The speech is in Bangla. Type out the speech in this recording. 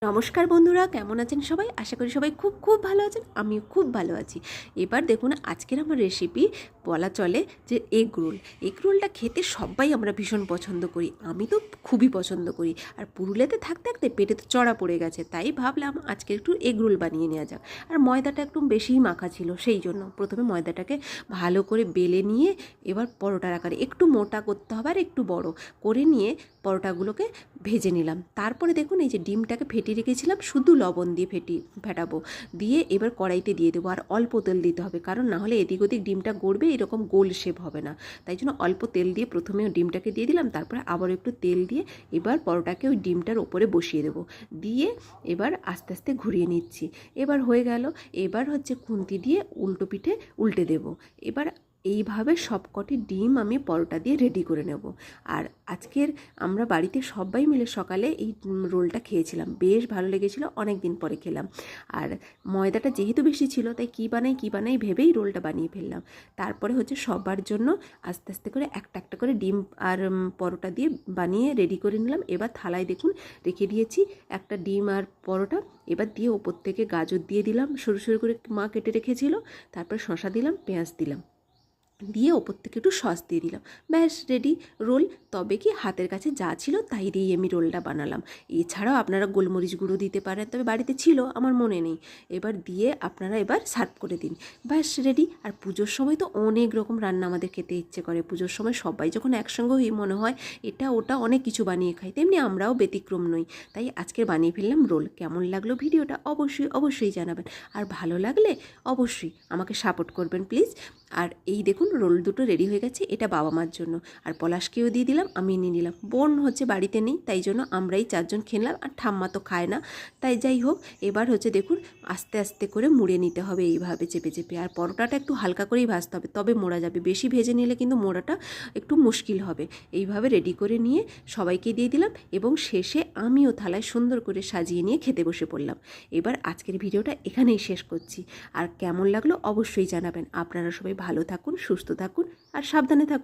নমস্কার বন্ধুরা, কেমন আছেন সবাই? আশা করি সবাই খুব খুব ভালো আছেন। আমিও খুব ভালো আছি। এবার দেখুন আজকের আমার রেসিপি বলা চলে যে এগ রোল। এগ রোলটা খেতে সবাই আমরা ভীষণ পছন্দ করি। আমি তো খুবই পছন্দ করি। আর পুরুলিয়াতে থাকতে থাকতে পেটে তো চড়া পড়ে গেছে, তাই ভাবলাম আজকে একটু এগ রোল বানিয়ে নেওয়া যাক। আর ময়দাটা একটু বেশিই মাখা ছিল, সেই জন্য প্রথমে ময়দাটাকে ভালো করে বেলে নিয়ে এবার পরোটার আকারে একটু মোটা করতে হবে আর একটু বড় করে নিয়ে পরোটাগুলোকে ভেজে নিলাম। তারপরে দেখুন এই যে ডিমটাকে ফেটিয়ে রেখেছিলাম, শুধু লবণ দিয়ে ফেটাবো, দিয়ে এবার কড়াইতে দিয়ে দেবো। আর অল্প তেল দিতে হবে, কারণ না হলে এদিক ওদিক ডিমটা গড়বে, এরকম গোল শেপ হবে না। তাই জন্য অল্প তেল দিয়ে প্রথমে ডিমটাকে দিয়ে দিলাম, তারপরে আবার একটু তেল দিয়ে এবার পরোটাকে ওই ডিমটার ওপরে বসিয়ে দেবো, দিয়ে এবার আস্তে আস্তে ঘুরিয়ে নিচ্ছি। এবার হয়ে গেল। এবার হচ্ছে খুন্তি দিয়ে উল্টো পিঠে উল্টে দেবো। এবার এইভাবে সবকটি ডিম আমি পরোটা দিয়ে রেডি করে নেব। আর আজকের আমরা বাড়িতে সবাই মিলে সকালে এই রোলটা খেয়েছিলাম, বেশ ভালো লেগেছিল, অনেক দিন পরে খেলাম। আর ময়দাটা যেহেতু বেশি ছিল, তাই কী বানাই ভেবেই রোলটা বানিয়ে ফেললাম। তারপরে হচ্ছে সবার জন্য আস্তে আস্তে করে একটা একটা করে ডিম আর পরোটা দিয়ে বানিয়ে রেডি করে নিলাম। এবার থালায় দেখুন রেখে দিয়েছি একটা ডিম আর পরোটা। এবার দিয়ে ওপর থেকে গাজর দিয়ে দিলাম, সরু সরু করে মা কেটে রেখেছিল। তারপরে শসা দিলাম, পেঁয়াজ দিলাম, দিয়ে ওপর থেকে একটু সস দিয়ে দিলাম। ব্যাস রেডি রোল। তবে কি হাতের কাছে যা ছিল তাই দিয়েই আমি রোলটা বানালাম। এছাড়াও আপনারা গোলমরিচ গুঁড়ো দিতে পারেন, তবে বাড়িতে ছিল, আমার মনে নেই। এবার দিয়ে আপনারা এবার সার্ভ করে দিন, ব্যাস রেডি। আর পুজোর সময় তো অনেক রকম রান্না আমাদের খেতে ইচ্ছে করে। পুজোর সময় সবাই যখন একসঙ্গে হই মনে হয় এটা ওটা অনেক কিছু বানিয়ে খাই, তেমনি আমরাও ব্যতিক্রম নই। তাই আজকে বানিয়ে ফেললাম রোল। কেমন লাগলো ভিডিওটা অবশ্যই অবশ্যই জানাবেন। আর ভালো লাগলে অবশ্যই আমাকে সাপোর্ট করবেন প্লিজ। আর এই দেখুন রোল দুটো রেডি হয়ে গেছে, এটা বাবা মার জন্য। আর পলাশকেও দিয়ে দিলাম, আমি নিয়ে নিলাম। বোন হচ্ছে বাড়িতে নেই, তাই জন্য আমরাই চারজন খেলাম, আর ঠাম্মা তো খায় না। তাই যাই হোক, এবার হচ্ছে দেখুন আস্তে আস্তে করে মুড়ে নিতে হবে এইভাবে চেপে চেপে। আর পরোটাটা একটু হালকা করেই ভাজতে হবে, তবে মোড়া যাবে। বেশি ভেজে নিলে কিন্তু মোড়াটা একটু মুশকিল হবে। এইভাবে রেডি করে নিয়ে সবাইকে দিয়ে দিলাম, এবং শেষে আমিও থালায় সুন্দর করে সাজিয়ে নিয়ে খেতে বসে পড়লাম। এবার আজকের ভিডিওটা এখানেই শেষ করছি। আর কেমন লাগলো অবশ্যই জানাবেন। আপনারা সবাই ভালো থাকুন, সুস্থ থাকুন আর সাবধানে থাকুন।